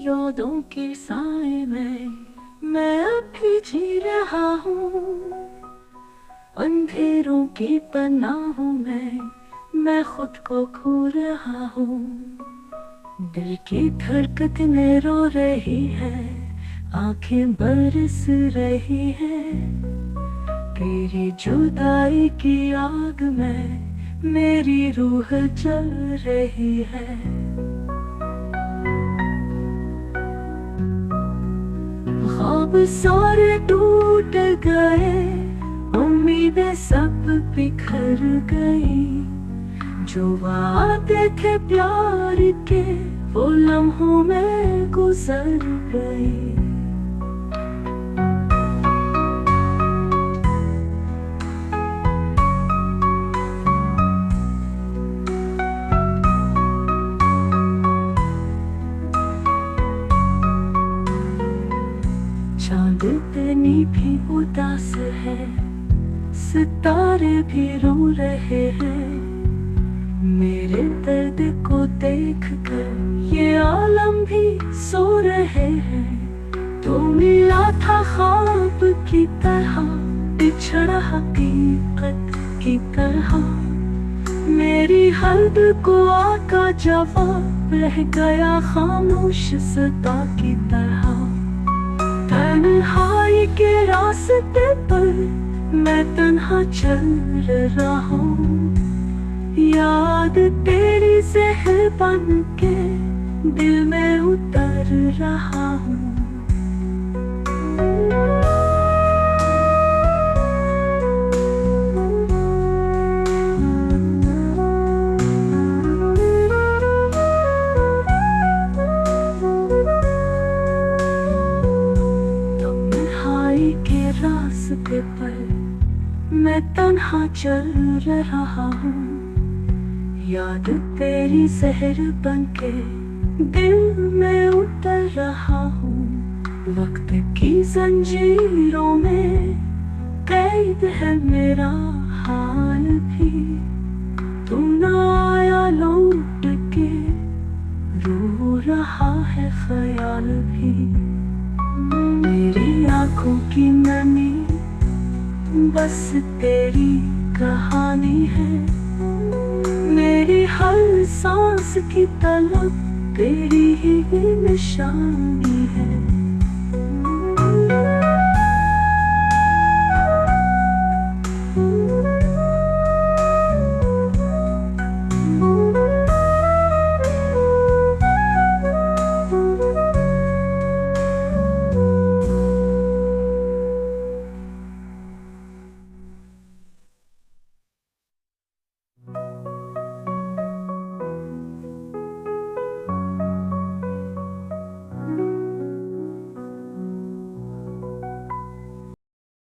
यादों के साए में मैं अभी जी रहा हूँ। अंधेरों की पनाहों में मैं खुद को खो रहा हूँ। दिल की धड़कनें रो रही है, आंखें बरस रही है। तेरी जुदाई की आग में मेरी रूह जल रही है। ख्वाब सारे टूट गए, उम्मीदें सब बिखर गई। जो वादे थे प्यार के वो लम्हों में गुजर गई। चांदनी भी उदास है, सितारे भी रो रहे हैं। मेरे दर्द को देख कर ये आलम भी सो रहे हैं। तो मिला था ख्वाब की तरह, बिछड़ा हकीकत की तरह। मेरी हद को आका जवाब रह गया खामोश सदा की तरह। तन्हाई के रास्ते पर मैं तन्हा चल रहा हूँ। याद तेरी जहर बन के दिल में उतर रहा हूँ। तन्हाई के रास्ते पर मैं तन्हा चल रहा हूँ। याद तेरी जहर बनके दिल में उतर रहा हूँ। वक्त की जंजीरों में कैद है मेरा हाल भी। तू ना आया लौट के रो रहा है ख्याल भी। मेरी आंखों की नमी बस तेरी कहानी है। मेरी हर सांस की तलब तेरी ही निशानी है।